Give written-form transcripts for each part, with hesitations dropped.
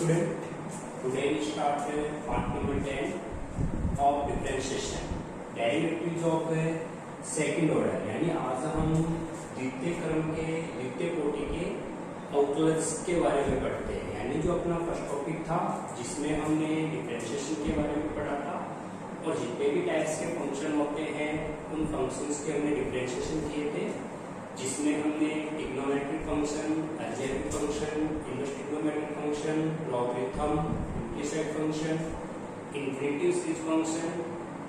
Student, today we start part number 10 of differentiation. Derivatives of second order. यानी आज हम द्वितीय क्रम के द्वितीय कोटि के अवकलज के बारे में पढ़ते हैं। यानी जो अपना फर्स्ट टॉपिक था जिसमें हमने डिफरेंशिएशन के बारे में पढ़ा था और जितने भी टाइप्स के फंक्शन होते हैं उन फंक्शंस के हमने डिफरेंशिएशन किए थे, जिसमें हमने trigonometric function, algebraic function, inverse trigonometric function, logarithm, implicit function, infinitive series function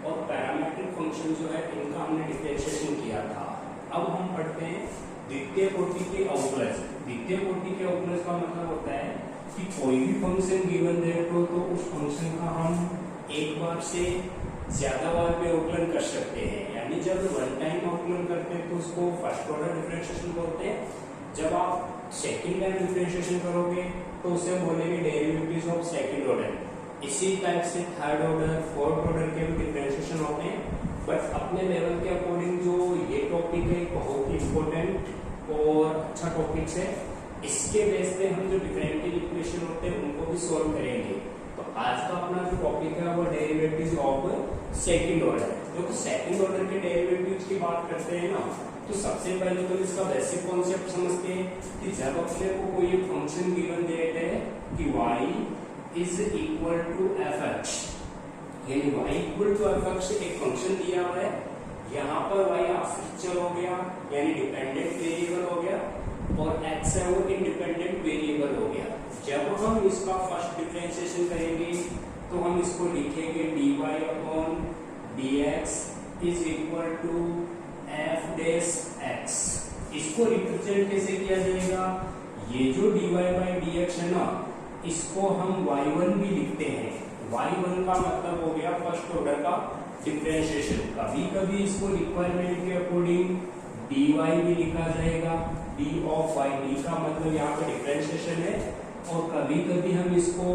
और पैरामीट्रिक फंक्शन जो है इनका हमने डिफरेंशिएशन किया था। अब हम पढ़ते हैं द्वितीय कोटि के अवकलज। द्वितीय कोटि के अवकलज का मतलब होता है कि कोई भी फंक्शन गिवन दैट हो तो उस फंक्शन का हम एक बार से ज्यादा बार में अवकलन कर सकते हैं। यानी जब वन टाइम अवकलन करते हैं तो उसको फर्स्ट ऑर्डर डिफरेंशिएशन बोलते हैं। जब आप सेकंड टाइम डिफरेंशिएशन करोगे तो उसे बोलेंगे डेरिवेटिव्स ऑफ सेकंड ऑर्डर। इसी टाइप से थर्ड ऑर्डर, फोर्थ ऑर्डर के भी डिफरेंशिएशन होते हैं। बट अपने लेवल के अकॉर्डिंग जो ये टॉपिक है बहुत ही इंपॉर्टेंट और अच्छा टॉपिक है। इसके बेस पे हम जो डिफरेंशियल इक्वेशन होते हैं उनको भी सॉल्व करेंगे। तो आज का अपना जो टॉपिक है वो डेरिवेटिव्स ऑफ सेकंड ऑर्डर। जो सेकंड ऑर्डर के डेरिवेटिव्स की बात करते हैं ना, तो सबसे पहले तो इसका बेसिक कॉन्सेप्ट समझते हैं कि जब अपने को कोई फंक्शन गिवन दैट है कि y is equal to fx, यानी y इक्वल टू fx एक फंक्शन दिया हुआ है। यहाँ पर y आश्रित चर हो गया यानी डिपेंडेंट वेरिएबल हो गया और x है वो इंडिपेंडेंट वेरिएबल हो गया। जब हम इसका फर्स्ट डिफरेंशिएशन करेंगे तो हम इसको लिखेंगे dy upon dx is equal to f dash x। इसको रिप्रेजेंट कैसे किया जाएगा? ये जो dy बाई dx है ना, इसको हम y1 भी लिखते हैं। y1 का मतलब हो गया फर्स्ट ऑर्डर का डिफरेंशिएशन। कभी कभी इसको रिक्वायरमेंट के अकॉर्डिंग dy भी लिखा जाएगा, d ऑफ y, d का मतलब यहाँ पे डिफरेंशिएशन है। और कभी कभी हम इसको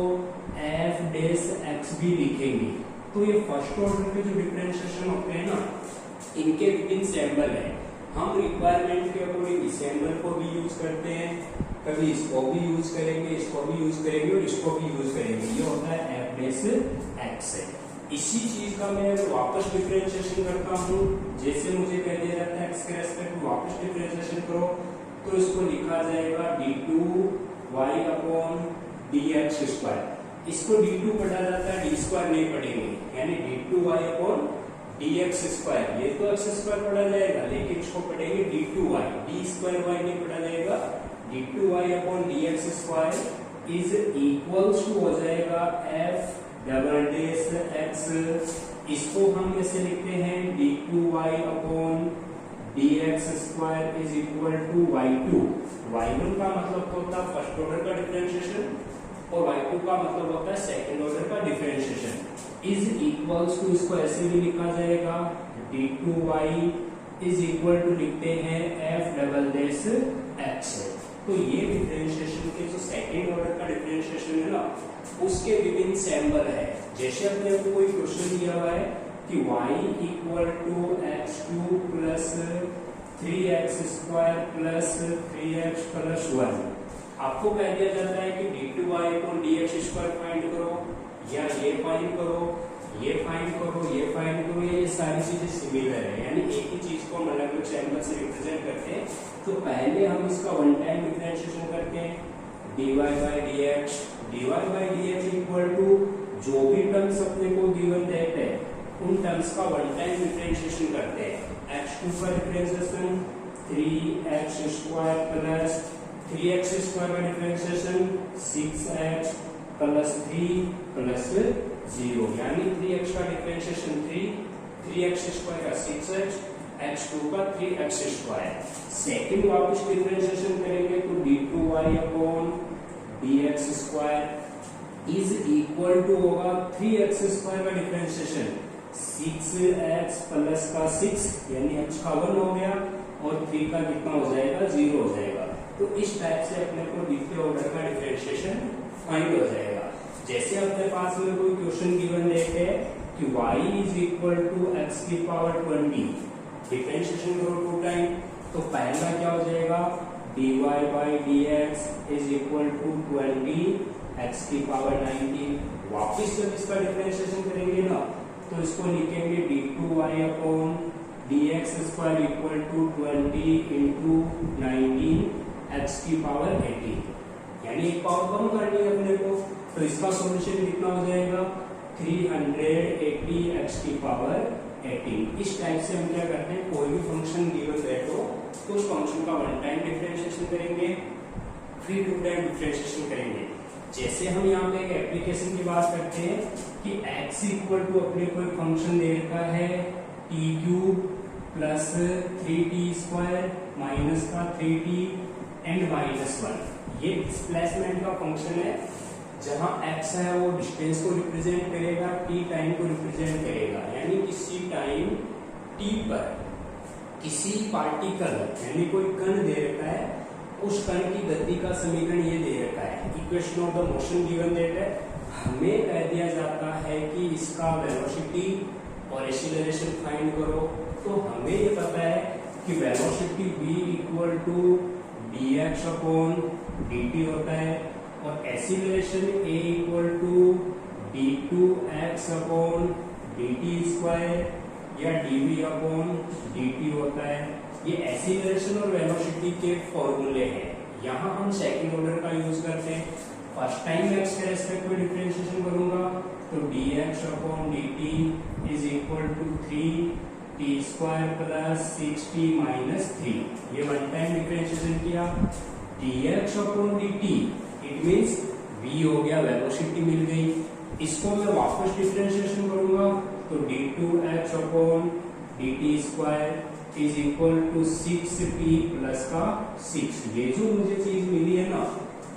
f डैश x भी लिखेंगे। तो ये फर्स्ट ऑर्डर के जो डिफरेंशिएशन होते हैं ना, इनके विभिन्न सिंबल है। हम रिक्वायरमेंट के अकॉर्डिंग इस सिंबल को भी यूज करते हैं, कभी इसको भी यूज करेंगे, इसको भी यूज करेंगे और इसको भी यूज करेंगे। ये होता है f डैश x है। इसी चीज का मैं वापस डिफरेंशिएशन करता हूँ, जैसे मुझे कह दिया जाता है x के रेस्पेक्ट में वापस डिफरेंशिएशन करो, तो इसको लिखा जाएगा d2y अपॉन dx स्क्वायर। इसको d2 पढ़ा जाता है, d स्क्वायर नहीं पढ़ेंगे, यानी d2y अपॉन dx स्क्वायर। ये तो x स्क्वायर पढ़ा जाएगा लेकिन इसको पढ़ेंगे d2y, d स्क्वायर y नहीं पढ़ा जाएगा। d2y upon dx square is equals to हो जाएगा f डबल डैश x। इसको हम ऐसे लिखते हैं d2y upon dx square is equal to y2। y1 का मतलब होता है फर्स्ट ऑर्डर का डिफरेंशिएशन और y2 का मतलब होता है सेकंड ऑर्डर का डिफरेंशिएशन। इज इक्वल्स टू इसको ऐसे भी लिखा जाएगा d2y इज इक्वल टू लिखते हैं f डबल डैश x। तो ये डिफरेंशिएशन के जो सेकंड ऑर्डर का डिफरेंशिएशन है ना, उसके विभिन्न सिंबल है। जैसे अपने को कोई क्वेश्चन दिया हुआ है कि y equal to x2 plus 3x square plus 3x plus 1। आपको कह दिया जाता है कि d2y upon dx square find करो, या ये फाइंड करो, ये फाइंड करो, ये फाइंड करो। ये सारी चीजें सिमिलर है, यानी एक ही चीज को हम अलग अलग सिंबल से रिप्रेजेंट करते हैं। तो पहले हम इसका वन टाइम डिफरेंशिएशन करते हैं dy by dx। dy by dx equal to जो भी टर्म्स अपने को गिवन दैट है उन टर्म्स का वन टाइम डिफरेंशिएशन करते हैं। x2 का differentiation 3x square plus 3x square का डिफरेंशिएशन 6x प्लस 3 प्लस 0, यानी 3x का डिफरेंशिएशन 3x स्क्वायर का 6x, x2 का 3x स्क्वायर। सेकंड वापस डिफरेंशिएशन करेंगे तो d2y upon dx square is equal to होगा 3x स्क्वायर का डिफरेंशिएशन 6x प्लस का 6, यानी x का 1 हो गया और 3 का कितना हो जाएगा? 0 हो जाएगा। तो इस टाइप से अपने को द्वितीय ऑर्डर का डिफरेंशिएशन फाइंड हो जाएगा। जैसे अपने पास में कोई क्वेश्चन गिवन देते हैं कि y is equal to x की पावर 20, डिफरेंशिएशन करो 2 टाइम, तो पहला क्या हो जाएगा? dy by dx is equal to 20 x की पावर 19। वापिस जब इसका डिफरेंशिएशन करेंगे ना तो इसको लिखेंगे d2y upon dx square equal to 20 into 19 x की पावर 18, यानी एक पावर कम करनी है अपने को। तो इसका सॉल्यूशन कितना हो जाएगा 380 x की पावर 18। इस टाइप से हम क्या करते हैं, कोई भी फंक्शन गिवन दैट हो तो उस फंक्शन का वन टाइम डिफरेंशिएशन करेंगे, फिर टू टाइम डिफरेंशिएशन करेंगे। जैसे हम यहाँ पे एक एप्लीकेशन की बात करते हैं कि x इक्वल टू अपने कोई फंक्शन दे रखा है T cube plus 3t square minus का 3t एंड माइनस 1। ये डिस्प्लेसमेंट का फंक्शन है जहां x है वो डिस्टेंस को रिप्रेजेंट करेगा, t टाइम को रिप्रेजेंट करेगा, यानी किसी टाइम t पर किसी पार्टिकल यानी कोई कण दे रखा है, उस कण की गति का समीकरण ये दे रखा है, equation of the motion given that है। हमें कह दिया जाता है कि इसका वेलोसिटी और एक्सीलरेशन फाइंड करो। तो हमें ये पता है कि velocity v equal to dx upon dt होता है और acceleration a equal to d2x upon dt square या dv अपॉन dt होता है। ये एक्सीलरेशन और वेलोसिटी के फॉर्मूले हैं। यहाँ हम सेकंड ऑर्डर का यूज करते हैं। फर्स्ट टाइम x के रेस्पेक्ट में डिफरेंशिएशन करूंगा तो dx upon dt is equal to 3t square plus 6t minus 3। ये वन टाइम डिफरेंशिएशन किया। dx upon dt it means v हो गया, वेलोसिटी मिल गई। इसको मैं वापस डिफरेंशिएशन करूंगा तो d2x upon dt square is equal to 6t plus का 6। ये जो मुझे चीज मिली है ना,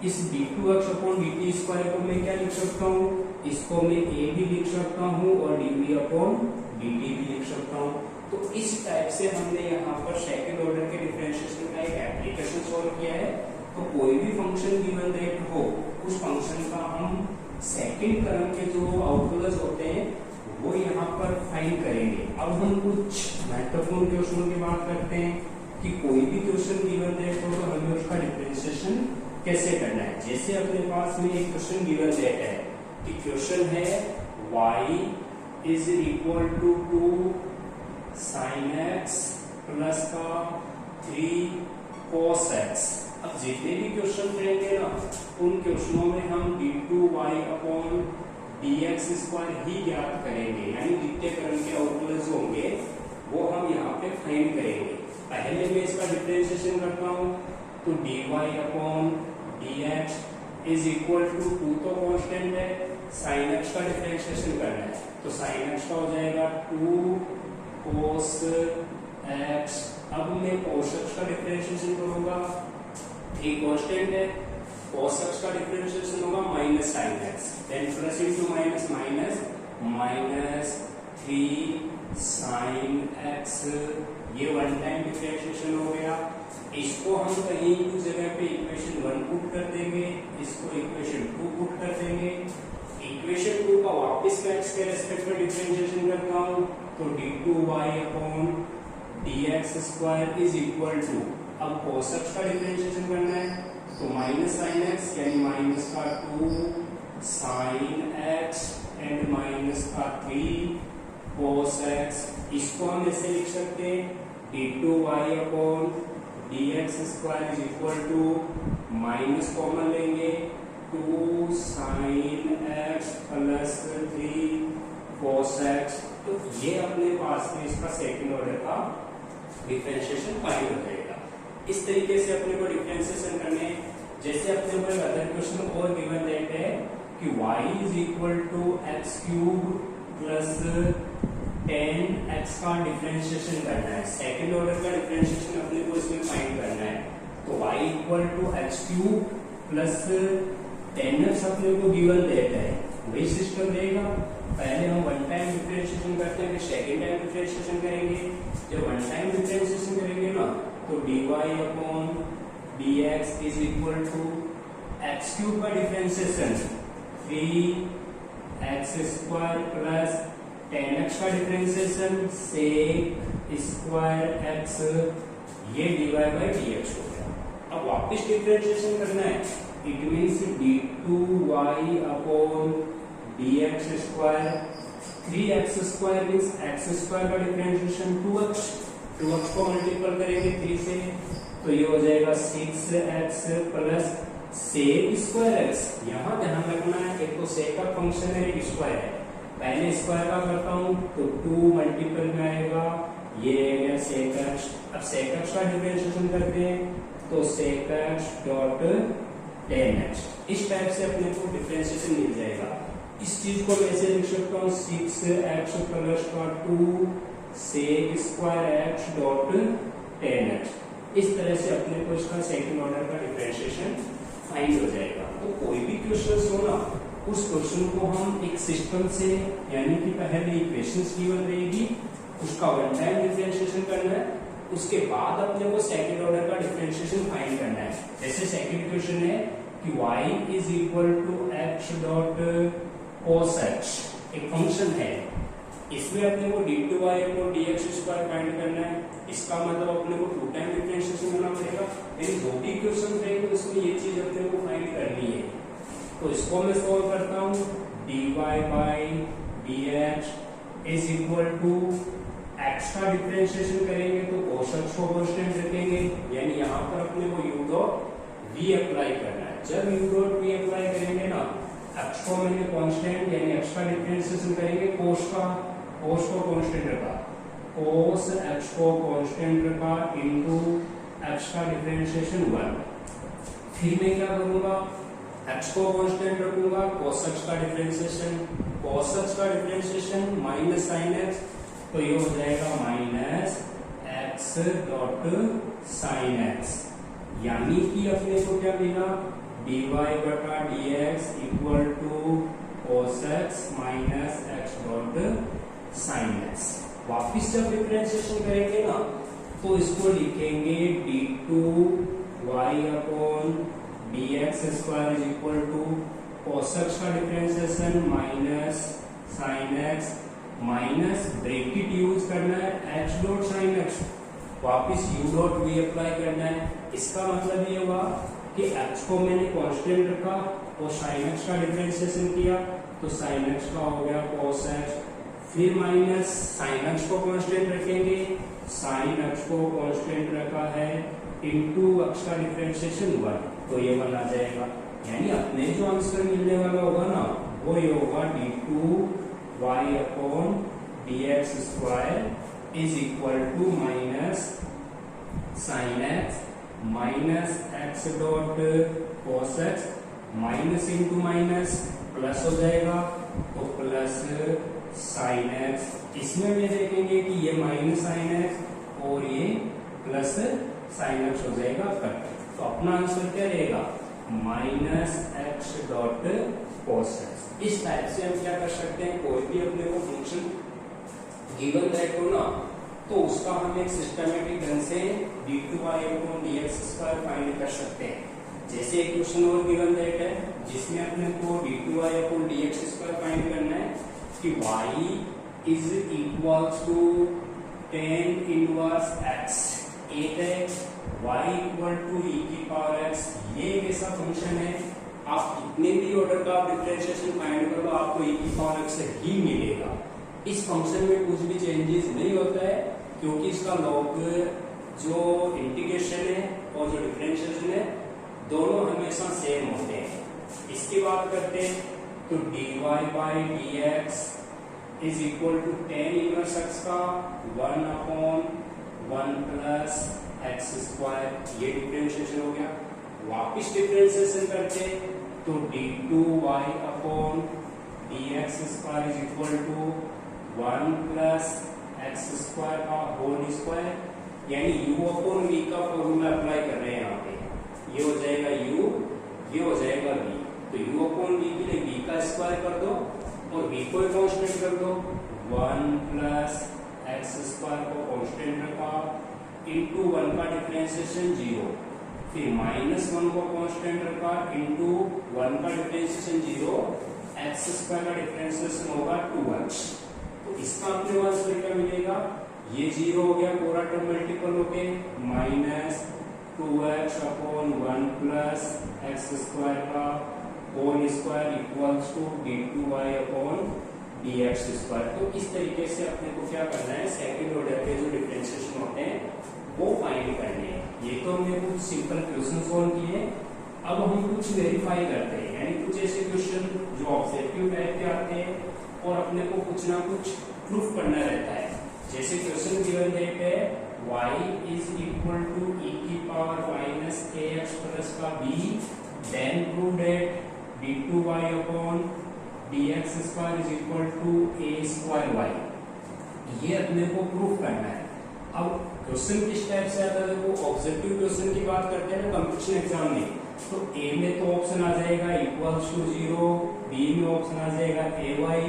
इस d2x अपॉन dt स्क्वायर को मैं क्या लिख सकता हूँ, इसको मैं a भी लिख सकता हूँ और dv अपॉन dt भी लिख सकता हूँ। तो इस टाइप से हमने यहाँ पर सेकंड ऑर्डर के डिफरेंशिएशन का एक एप्लीकेशन सॉल्व किया है। तो कोई भी फंक्शन गिवन दैट हो, उस फंक्शन का हम सेकंड क्रम के जो आउटपुट्स होते हैं वो यहाँ पर फाइंड करेंगे। अब हम कुछ महत्वपूर्ण क्वेश्चन की बात करते हैं कि कोई भी क्वेश्चन गिवन दैट हो तो हमें उसका डिफरेंशिएशन कैसे करना है। जैसे अपने पास में एक क्वेश्चन गिवन दैट है कि क्वेश्चन है y is equal to 2 sin x plus का 3 cos x। अब जितने भी क्वेश्चन रहेंगे ना, उन क्वेश्चनों में हम d2y अपॉन dx स्क्वायर ही ज्ञात करेंगे, यानी द्वितीय क्रम के आउटपुट्स होंगे वो हम यहाँ पे फाइंड करेंगे। पहले मैं इसका डिफरेंशिएशन करता हूँ तो dy upon dx is equal to 2 तो कांस्टेंट है, sin x का डिफरेंशिएशन करना है तो sin x का हो जाएगा 2 cos x। अब मैं cos x का डिफरेंशिएशन करूंगा, 3 कांस्टेंट है, cos x का डिफरेंशिएशन होगा minus sin x, then plus into minus minus minus 3 sin x। ये वन टाइम डिफरेंशिएशन हो गया। इसको हम कहीं कुछ जगह पे इक्वेशन 1 पुट कर देंगे, इसको इक्वेशन 2 पुट कर देंगे। इक्वेशन 2 का वापस मैं x के रेस्पेक्ट में डिफरेंशिएशन करता हूँ तो d2y upon dx square is equal to, अब cos x का डिफरेंशिएशन करना है तो माइनस sin x यानी माइनस का 2 sin x एंड माइनस का 3 cos x। इसको हम ऐसे लिख सकते हैं d2y upon dx square is equal to, minus common लेंगे 2 sin x plus 3 cos x। तो ये अपने पास में इसका सेकंड ऑर्डर का डिफरेंशिएशन फाइंड हो जाएगा। इस तरीके से अपने को डिफरेंशिएशन करने, जैसे अपने को अदर क्वेश्चन और गिवन दैट है कि y is equal to x cube plus 10x का डिफरेंशिएशन करना है। सेकंड ऑर्डर का डिफरेंशिएशन अपने को इसमें फाइंड करना है तो y equal to x cube plus 10x अपने को गिवन दैट है, वही सिस्टम रहेगा। पहले हम वन टाइम डिफरेंशिएशन करते हैं, फिर सेकंड टाइम डिफरेंशिएशन करेंगे। जब वन टाइम डिफरेंशिएशन करेंगे ना तो dy upon dx is equal to x cube का differentiation 3x square plus 10x का डिफरेंशिएशन sec स्क्वायर x, ये dy बाई dx हो गया। अब वापस डिफरेंशिएशन करना है, it means d2y upon dx square, 3x square means x square का डिफरेंशिएशन 2x, 2x को मल्टीपल करेंगे 3 से तो ये हो जाएगा 6x plus sec square x. यहाँ ध्यान रखना है, एक तो सेक का फंक्शन है, एक स्क्वायर है। पहले स्क्वायर का करता हूँ तो 2 मल्टीपल में आएगा, ये है सेक एक्स। अब सेक एक्स का डिफरेंशिएशन करते हैं तो sec x dot tan x, इस टाइप से अपने को डिफरेंशिएशन मिल जाएगा। इस चीज को मैं ऐसे लिख सकता हूँ 6x प्लस का 2 sec square x dot tan x। इस तरह से अपने को इसका सेकंड ऑर्डर का डिफरेंशिएशन फाइंड हो जाएगा। तो कोई भी क्वेश्चन हो ना, उस क्वेश्चन को हम एक सिस्टम से, यानी कि पहले इक्वेशंस गिवन रहेगी, उसका वन टाइम डिफरेंशिएशन करना है, उसके बाद अपने को सेकंड ऑर्डर का डिफरेंशिएशन फाइंड करना है। जैसे सेकंड क्वेश्चन है कि y is equal to x dot cos x, एक फंक्शन है, इसमें अपने को d2y upon dx square find करना है। इसका मतलब अपने को 2 टाइम डिफरेंशिएशन करना पड़ेगा, यानी 2 भी क्वेश्चन रहेंगे उसमें ये चीज अपने को फाइंड करनी है। तो इसको मैं सॉल्व करता हूँ, dy by dx is equal to x का डिफरेंशिएशन करेंगे तो cos x को कांस्टेंट रखेंगे, यानी यहाँ पर अपने को u डॉट v अप्लाई करना है। जब u डॉट v अप्लाई करेंगे ना, x को मैंने कांस्टेंट यानी x का डिफरेंशिएशन करेंगे, cos को कांस्टेंट रखा, cos x को कांस्टेंट रखा इनटू x का डिफरेंशिएशन 1। फिर मैं क्या करूंगा, x को कांस्टेंट रखूंगा, cos x का डिफरेंशिएशन माइनस sin x, तो ये हो जाएगा minus x dot sin x, यानी कि अपने को क्या मिला, dy बटा dx equal to cos x minus x dot sin x। वापिस जब डिफरेंशिएशन करेंगे ना तो इसको लिखेंगे d2y upon dx square is equal to cos x का differentiation minus sin x minus bracket use करना है x डॉट sin x, वापिस u डॉट v अप्लाई करना है। इसका मतलब ये हुआ कि x को मैंने कांस्टेंट रखा और sin x का डिफरेंशिएशन किया तो sin x का हो गया cos x, फिर माइनस sin x को कांस्टेंट रखेंगे, sin x को कांस्टेंट रखा है इनटू x का डिफरेंशिएशन 1, तो ये बन आ जाएगा। यानी अपने जो आंसर मिलने वाला होगा ना वो ये होगा d2y upon dx square is equal to minus sin x minus x dot cos x minus into minus plus हो जाएगा तो प्लस sin x, इसमें भी देखेंगे कि ये माइनस sin x और ये प्लस sin x हो जाएगा कट, तो अपना आंसर क्या रहेगा minus x dot cos x। इस टाइप से हम क्या कर सकते हैं, कोई भी अपने को फंक्शन गिवन दैट हो ना तो उसका हम एक सिस्टमेटिक ढंग से d2y upon dx square find कर सकते हैं। जैसे एक क्वेश्चन और गिवन दैट है जिसमें अपने को d2y upon dx square find करना है कि y is equals to tan inverse x, एक है y इक्वल टू e की पावर x, ये एक ऐसा फंक्शन है आप कितने भी ऑर्डर का डिफरेंशिएशन फाइंड करो आपको e की पावर x ही मिलेगा। इस फंक्शन में कुछ भी चेंजेस नहीं होता है क्योंकि इसका लॉग जो इंटीग्रेशन है और जो डिफरेंशिएशन है दोनों हमेशा सेम होते हैं। इसकी बात करते हैं तो dy by dx is equal to tan inverse x का 1 अपॉन 1 प्लस x स्क्वायर, ये डिफरेंशिएशन हो गया। वापिस डिफरेंशिएशन करते तो d2y upon dx square is equal to 1 plus x square का होल स्क्वायर, यानी u अपॉन v का फॉर्मूला अप्लाई कर रहे हैं यहाँ पे, ये हो जाएगा u, ये हो जाएगा v, तो u अपॉन v के लिए v का स्क्वायर कर दो और v को कांस्टेंट कर दो, 1 प्लस x स्क्वायर को कांस्टेंट रखा इनटू 1 का डिफरेंशिएशन 0, फिर माइनस 1 को कांस्टेंट रखा इनटू 1 का डिफरेंशिएशन 0, x स्क्वायर का डिफरेंशिएशन होगा 2x, तो इसका अपने आंसर क्या मिलेगा, ये 0 हो गया, पूरा टर्म मल्टीपल हो गए minus 2x upon 1 plus x square का whole square equals to d2y upon dx square. तो इस तरीके से अपने को क्या करना है, सेकंड ऑर्डर के जो डिफरेंशिएशन होते हैं वो फाइंड करने हैं। ये तो हमने कुछ सिंपल क्वेश्चन सॉल्व किए, अब हम कुछ वेरीफाई करते हैं, यानी कुछ ऐसे क्वेश्चन जो ऑब्जेक्टिव टाइप के आते हैं और अपने को कुछ ना कुछ प्रूफ करना रहता है। जैसे क्वेश्चन गिवन है y is equal to e की पावर माइनस ax प्लस का b, then prove that d2y upon dx square is equal to a square y। ये अपने को प्रूफ करना है। अब क्वेश्चन किस टाइप से आता है, देखो ऑब्जेक्टिव क्वेश्चन की बात करते हैं ना कंपटीशन एग्जाम में, तो a में तो ऑप्शन आ जाएगा इक्वल्स टू 0, b में ऑप्शन आ जाएगा ay,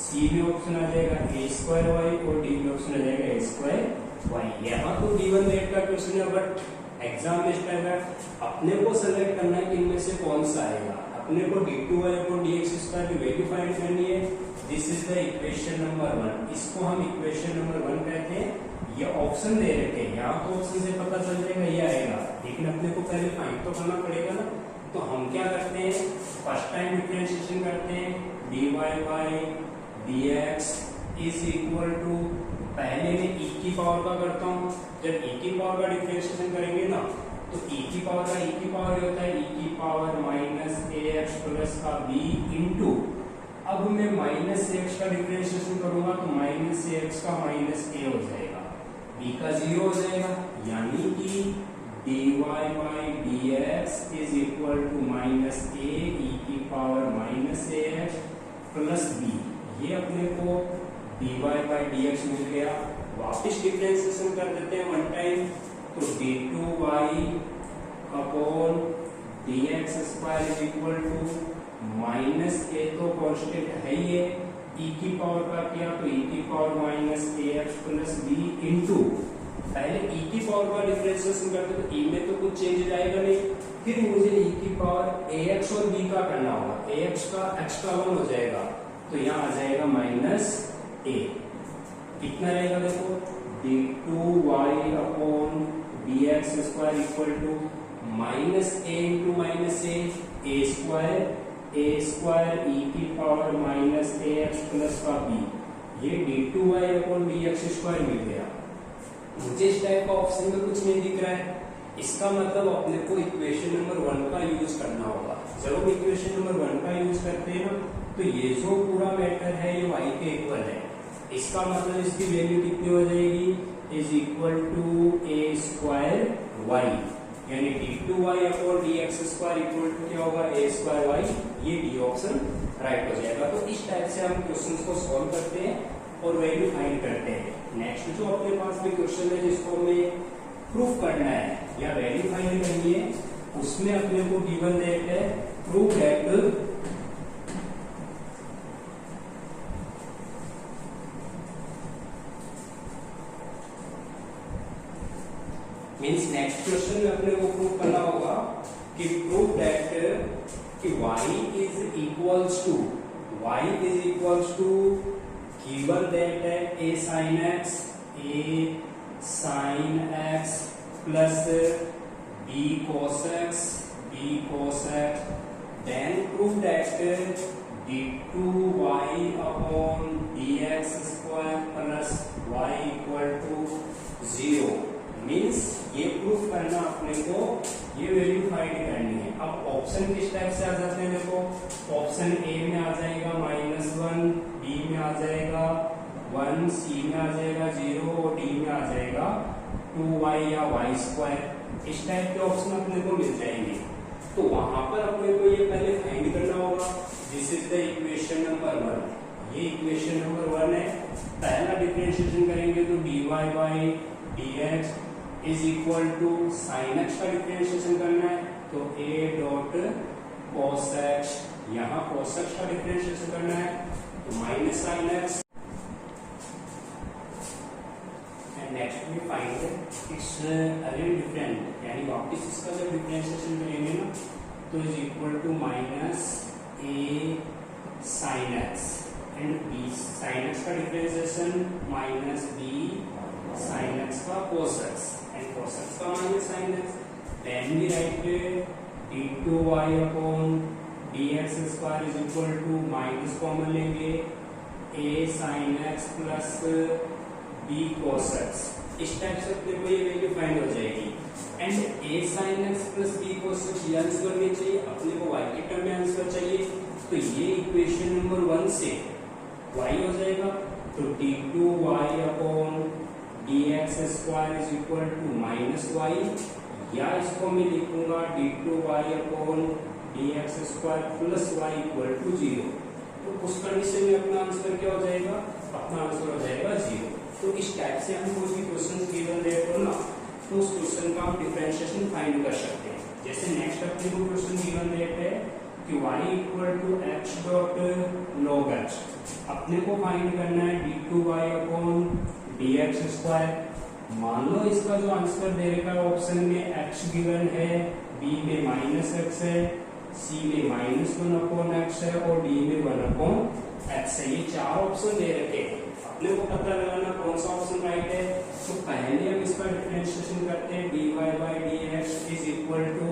c में ऑप्शन आ जाएगा a स्क्वायर y और d में ऑप्शन आ जाएगा a स्क्वायर y। यहाँ तो गिवन रेट का क्वेश्चन है, बट एग्जाम में इस टाइप है अपने को सेलेक्ट करना है कि इनमें से कौन सा आएगा। अपने को d2y अपॉन dx स्क्वायर की वैल्यू फाइंड करनी है। This is the equation number 1, इसको हम इक्वेशन नंबर 1 कहते हैं। ये ऑप्शन दे रखे हैं, यहाँ तो ऑप्शन से पता चल जाएगा ये आएगा, लेकिन अपने को पहले फाइंड तो करना पड़ेगा ना। तो हम क्या करते हैं, फर्स्ट टाइम डिफरेंशिएशन करते हैं, dy by dx is equal to, पहले मैं e की पावर का करता हूँ। जब e की पावर का डिफरेंशिएशन करेंगे ना तो e की पावर होता है e की पावर माइनस ax प्लस का b इंटू, अब मैं माइनस एक्स का डिफरेंशिएशन करूंगा तो माइनस एक्स का माइनस ए हो जाएगा, b का 0 हो जाएगा, यानी कि dy by dx is equal to minus a e की power minus ax plus b। ये अपने को dy बाई dx मिल गया। वापस डिफरेंशिएशन कर देते हैं वन टाइम, तो d2y upon dx square is equal to minus a, तो कांस्टेंट है ये, e की पावर का किया तो e की power minus ax plus b into, पहले e की पावर का डिफरेंशिएशन करते तो e में तो कुछ चेंज जाएगा नहीं, फिर मुझे e की पावर ax और b का करना होगा, ax का x का 1 हो जाएगा, तो यहाँ आ जाएगा माइनस a। कितना रहेगा देखो, d2y upon dx square equal to minus a into minus a square e की पावर माइनस ax प्लस का b। ये d2y अपॉन dx स्क्वायर मिल गया। मुझे इस टाइप का ऑप्शन में कुछ नहीं दिख रहा है, इसका मतलब अपने को इक्वेशन नंबर 1 का यूज करना होगा। जब हम इक्वेशन नंबर 1 का यूज करते हैं ना, तो ये जो पूरा मैटर है ये y के इक्वल है, इसका मतलब इसकी वैल्यू कितनी हो जाएगी, is equal to a square y, यानी d2y upon dx square equal to क्या होगा, a स्क्वायर y। ये डी ऑप्शन राइट हो जाएगा। तो इस टाइप से हम क्वेश्चंस को सॉल्व करते हैं और वैल्यू फाइंड करते हैं। नेक्स्ट जो अपने पास में क्वेश्चन है जिसको हमें प्रूफ करना है या वैल्यू फाइंड करनी है, उसमें अपने को गिवन दैट है proof that means next question में अपने को प्रूव करना होगा कि प्रूफ दैट कि y is equals to given that है a sin x plus b cos x, then prove that d2y upon dx square plus y equal to 0। Means ये proof करना अपने को, ये वैल्यू फाइंड करनी है। अब ऑप्शन किस टाइप से आ जाते हैं, देखो ऑप्शन ए में आ जाएगा -1, बी में आ जाएगा 1, सी में आ जाएगा 0 और डी में आ जाएगा 2y या y स्क्वायर। इस टाइप के ऑप्शन अपने को मिल जाएंगे, तो वहां पर अपने को ये पहले फाइंड करना होगा। This is the equation number 1, ये इक्वेशन नंबर 1 है। पहला डिफरेंशिएशन करेंगे तो dy by dx is equal to sine x का डिफरेंशिएशन करना है तो a डॉट cos x, यहाँ cos x का डिफरेंशिएशन करना है तो minus sine x. And next we find its again different, यानी वापस इसका जब डिफरेंशिएशन करेंगे ना तो is equal to minus a sine x and b sine x का differentiation minus b sine x का cos x and cos x का minus sine x. Then we write d2y upon dx square is equal to minus common लेंगे a sin x plus b cos x। इस type से अपने को ये value find हो जाएगी and a sin x plus b cos x ये answer में चाहिए, अपने को y के टर्म में आंसर चाहिए। तो ये इक्वेशन नंबर 1 से y हो जाएगा, तो d2y upon dx square is equal to minus y, या इसको मैं लिखूंगा d2y upon dx square plus y equal to 0। तो उस कंडीशन में अपना आंसर क्या हो जाएगा, अपना आंसर हो जाएगा 0। तो इस टाइप से हम कोई भी क्वेश्चन गिवन रहे हो ना, तो उस क्वेश्चन का हम डिफरेंशिएशन फाइंड कर सकते हैं। जैसे नेक्स्ट अपने को क्वेश्चन गिवन रहता है कि y equal to x dot log x, अपने को फाइंड करना है d2y अपॉन dx स्क्वायर। मान लो इसका जो आंसर दे रखा है ऑप्शन में x गिवन है, b में माइनस x है, c में माइनस 1 अपॉन x है और d में 1 अपॉन x है। ये चार ऑप्शन दे रखे हैं, अपने को पता लगाना कौन सा ऑप्शन राइट है। तो पहले हम इसका डिफरेंशिएशन करते हैं, dy by dx is equal to,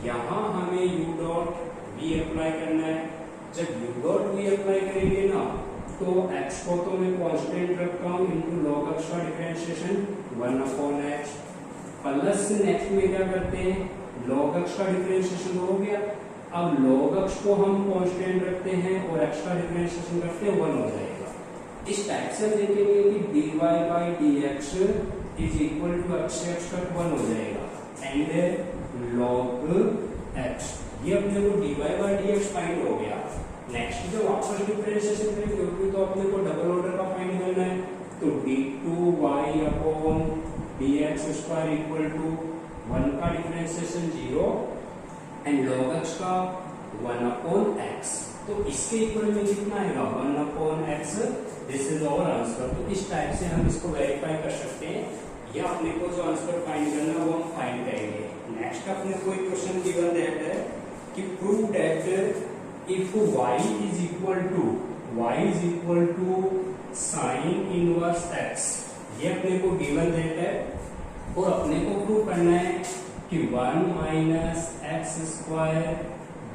यहाँ हमें u डॉट v अप्लाई करना है। जब u डॉट v अप्लाई करेंगे ना, तो x को तो मैं कांस्टेंट रखता हूँ इनटू log x का differentiation 1 upon x, plus next में क्या करते हैं, log x का डिफरेंशिएशन हो गया। अब log x को हम कांस्टेंट रखते हैं और x का डिफरेंशिएशन करते हैं 1 हो जाएगा। इस टाइप से देखेंगे कि dy by dx is equal to x का 1 हो जाएगा एंड log x, ये अपने को dy बाई dx फाइंड हो गया। नेक्स्ट जो वापस डिफरेंशिएशन करेंगे क्योंकि तो अपने को डबल ऑर्डर का फाइंड करना है, तो d2y upon dx square equal to 1 का डिफरेंशिएशन 0 एंड log x का 1 अपॉन x। तो इसके इक्वल में कितना आएगा 1 upon x, this is our answer. तो इस टाइप से हम इसको वेरीफाई कर सकते हैं, या अपने को जो आंसर फाइंड करना है वो हम फाइंड करेंगे। नेक्स्ट अपने को एक क्वेश्चन गिवन रहता है कि prove that if y is equal to sine inverse x, ये अपने को गिवन रहता है और अपने को प्रूव करना है कि 1 minus x square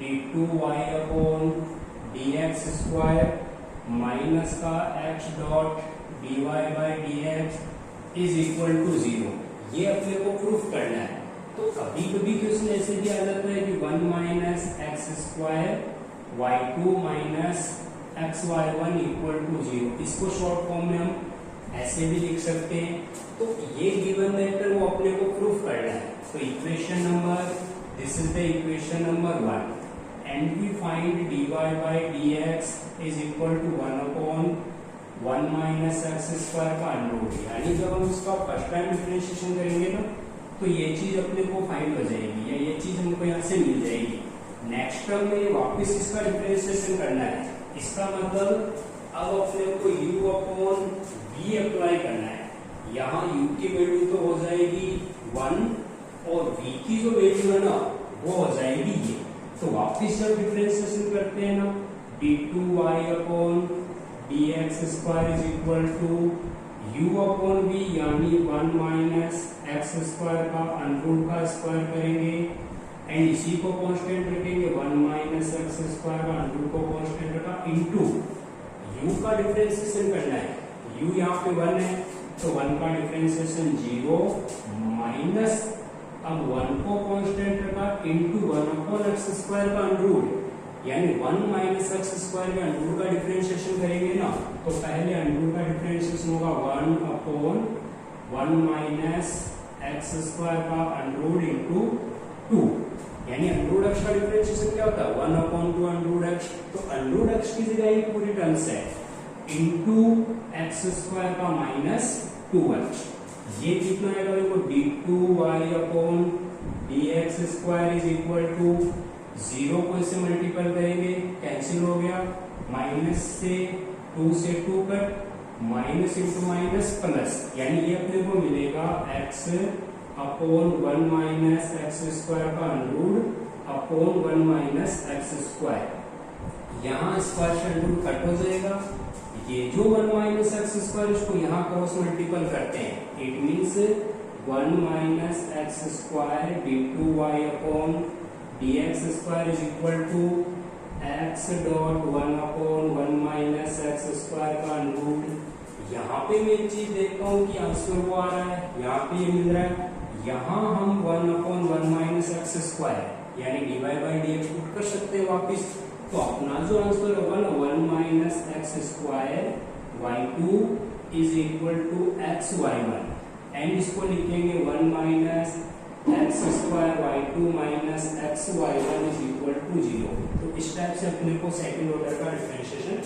d2y upon dx square minus का x dot dy by dx is equal to 0, ये अपने को प्रूफ करना है। तो कभी कभी क्वेश्चन ऐसे भी आ जाता है कि 1 minus x square y2 minus xy1 equal to 0, इसको शॉर्ट फॉर्म में हम ऐसे भी लिख सकते हैं। तो ये गिवन वेक्टर वो अपने को प्रूफ करना है। तो equation number, this is the equation number 1 and we find dy by dx is equal to 1 upon 1 minus x square का अंडर, यानी जब हम इसका फर्स्ट टाइम डिफरेंशिएशन करेंगे ना, तो ये चीज अपने को फाइंड हो जाएगी, या ये चीज हमको यहाँ से मिल जाएगी। नेक्स्ट टर्म में वापस इसका डिफरेंशिएशन करना है, इसका मतलब अब अपने को u अपॉन v अप्लाई करना है। यहाँ u की वैल्यू तो हो जाएगी 1 और v की जो वैल्यू है ना वो हो जाएगी ये। तो वापस जब डिफरेंशिएशन करते हैं ना, d2y upon dx square is equal to u upon v, यानी 1 माइनस एक्स स्क्वायर का अंडर का स्क्वायर करेंगे एंड इसी को कांस्टेंट रखेंगे, 1 माइनस एक्स स्क्वायर का अंडर को कांस्टेंट रखा इनटू u का डिफरेंशिएशन करना है। u यहाँ पे 1 है तो 1 का डिफरेंशिएशन 0 माइनस, अब 1 को कांस्टेंट रखा इनटू 1 अपॉन एक्स स्क्वायर का अंडर, यानी 1 माइनस एक्स स्क्वायर का अंडर का डिफरेंशिएशन करेंगे ना, तो पहले अंडर का डिफरेंशिएशन होगा 1 अपॉन 1 माइनस एक्स स्क्वायर का अंडर इनटू 2, यानी अंडर एक्स का डिफरेंशिएशन क्या होता है 1 अपॉन 2 अंडर एक्स। तो अंडर एक्स की जगह ये पूरी टर्म्स है इनटू एक्स स्क्वायर का माइनस 2x, ये कितना आएगा देखो d2y upon dx square is equal to 0 को इससे मल्टीपल करेंगे कैंसिल हो गया, माइनस से 2 से 2 cut, minus into minus plus, यानी ये अपने को मिलेगा x upon 1 minus x square का under upon 1 minus x square. यहाँ स्क्वायर से अंडर कट हो जाएगा, ये जो 1 माइनस एक्स स्क्वायर इसको यहाँ क्रॉस मल्टीपल करते हैं, it means 1 minus x square d two y upon d x square is equal to x dot 1 upon 1 minus x square का रूट। यहाँ पे मैं एक चीज देखता हूँ कि आंसर वो आ रहा है, यहाँ पे ये मिल रहा है, यहाँ हम 1 अपॉन 1 माइनस एक्स स्क्वायर यानी d y by d x put कर सकते हैं वापिस। तो अपना जो आंसर होगा ना 1 minus x square y two is equal to x y one, and इसको लिखेंगे 1 minus x square y two minus x y one is equal to 0। तो इस टाइप से अपने को सेकंड ऑर्डर का डिफरेंशिएशन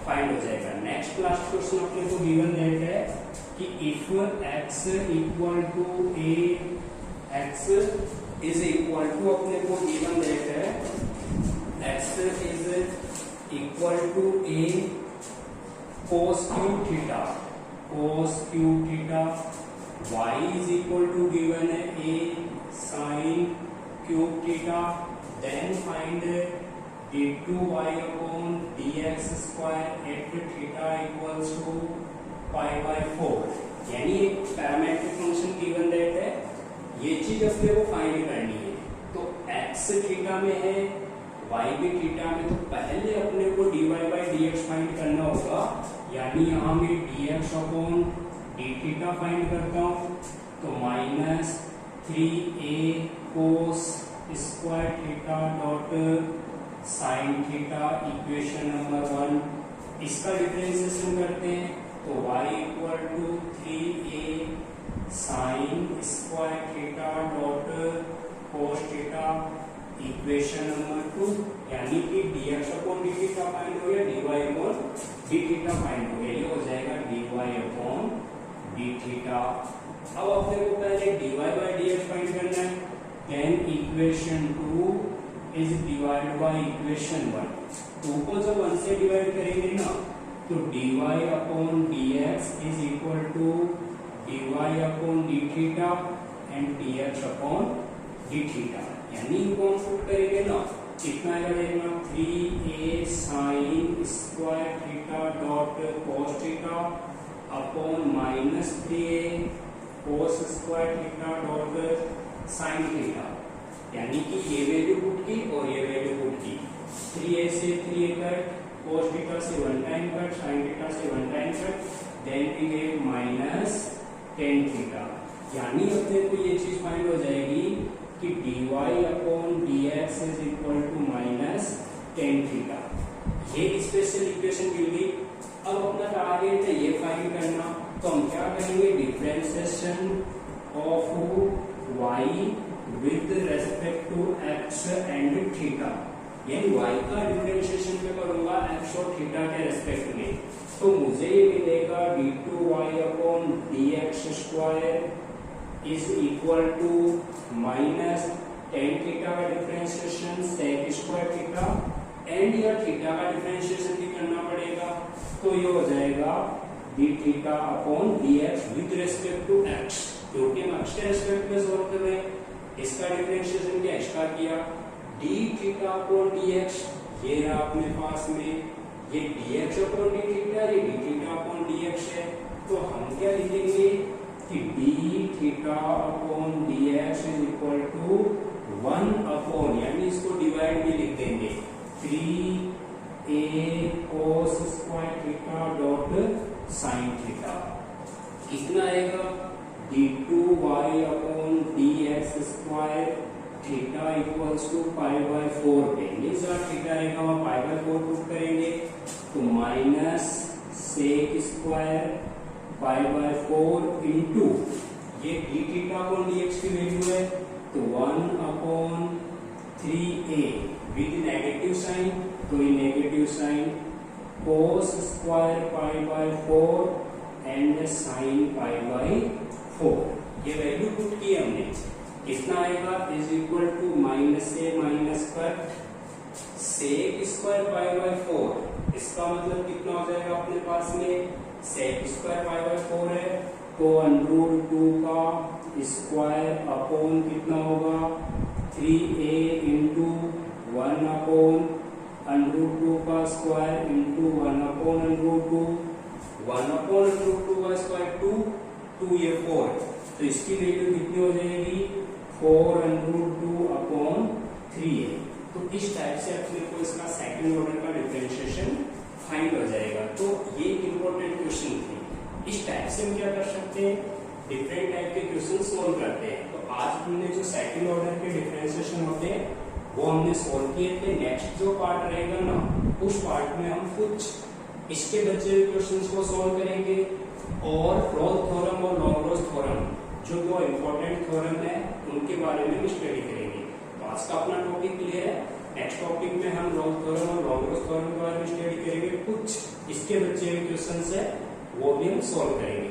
फाइंड हो जाएगा। नेक्स्ट लास्ट क्वेश्चन अपने को गिवन दैट है कि if x equal to a, x is equal to अपने को गिवन दैट है x is equal to a cos cube theta, cos cube theta, y is equal to given है a sin cube theta, then find d2y upon dx square at theta equals to pi by 4। यानी एक parametric function given that है, ये चीज अपने को find करनी है। तो x थीटा में है, y भी थीटा में, तो पहले अपने को dy by dx फाइंड करना होगा। यानी यहाँ मैं dx upon d theta find करता हूँ, तो minus 3a cos square theta dot sine theta equation number 1। इसका डिफरेंशिएशन करते हैं तो y equal to 3a sine square theta dot cos theta equation number 2, यानी कि dx upon d theta find हो गया, dy upon d theta find हो गया, ये हो जाएगा dy अपॉन डी थीटा। अब अपने को पहले dy बाय dx फाइंड करना है, then equation 2 is divide by equation 1। 2 को जब 1 से डिवाइड करेंगे ना तो dy upon dx is equal to dy upon d theta and dx upon d theta. यानी इनको हम पुट करेंगे ना, कितना आएगा 3a sin square theta dot cos theta upon minus 3a cos square theta dot sin theta. यानी कि ये वैल्यू पुट की और ये वैल्यू पुट की, 3a से 3a कट, cos थीटा से 1 टाइम कट, sin थीटा से 1 time cut, then we get minus tan theta. यानी अपने को ये चीज फाइंड हो जाएगी कि dy upon dx is equal to minus tan theta. ये स्पेशल इक्वेशन मिल गई। अब अपना टारगेट है ये फाइंड करना, तो हम क्या करेंगे, differentiation of y with respect to x and theta, यानी y का डिफरेंशिएशन में करूंगा x और थीटा के रेस्पेक्ट में। तो मुझे ये मिलेगा d2y upon dx square is equal to minus tan theta का differentiation sec square theta, and या थीटा का डिफरेंशिएशन भी करना पड़ेगा, तो ये हो जाएगा d theta upon dx with respect to x, क्योंकि हम x के रेस्पेक्ट में सॉल्व कर रहे हैं। इसका डिफरेंशिएशन क्या इसका किया, d थीटा अपॉन dx, ये रहा अपने पास में, ये dx अपॉन d थीटा, ये d थीटा अपॉन dx है। तो हम क्या लिखेंगे कि d theta upon dx is equal to 1 upon, यानी इसको डिवाइड में लिख देंगे 3a cos square theta dot sin theta. कितना आएगा, d2y upon dx square theta equals to pi by 4 पे, जहाँ थीटा रहेगा वहाँ पाई बाय 4 पुट करेंगे, तो minus sec square pi by 4 into ये d थीटा अपॉन dx की वैल्यू है, तो 1 upon 3a with negative sign, तो ये negative sign cos square pi by 4 and sine pi by 4। ये वैल्यू पुट की हमने, कितना आएगा इज इक्वल टू माइनस से minus cut sec square pi by 4। इसका मतलब कितना हो जाएगा अपने पास में, सेक स्क्वायर पाई बाय 4 है, तो अंडररूट 2 का स्क्वायर अपॉन कितना होगा 3a इंटू 1 अपॉन अंडररूट 2 का square into 1 upon under root 2, 1 upon under root 2 का स्क्वायर 2 2 ये 4, तो इसकी वैल्यू कितनी हो जाएगी 4√2/3 है। तो इस टाइप से अपने को इसका सेकंड ऑर्डर का डिफरेंशिएशन फाइंड हो जाएगा। तो ये एक इंपॉर्टेंट क्वेश्चन थी। इस टाइप से हम क्या कर सकते हैं, डिफरेंट टाइप के क्वेश्चन सोल्व करते हैं। तो आज हमने जो सेकंड ऑर्डर के डिफरेंशिएशन होते हैं वो हमने सोल्व किए थे। नेक्स्ट जो पार्ट रहेगा ना, उस पार्ट में हम कुछ इसके बचे हुए क्वेश्चंस को सोल्व करेंगे और रोल्स थ्योरम और लॉन्गरोज थ्योरम जो दो इंपॉर्टेंट थ्योरम है उनके बारे में स्टडी करेंगे। तो आज का अपना टॉपिक क्लियर है। नेक्स्ट टॉपिक में हम रोल्स थ्योरम और लॉन्गरोज थ्योरम के बारे में स्टडी करेंगे। कुछ इसके बचे हुए क्वेश्चंस है वो भी हम सोल्व करेंगे।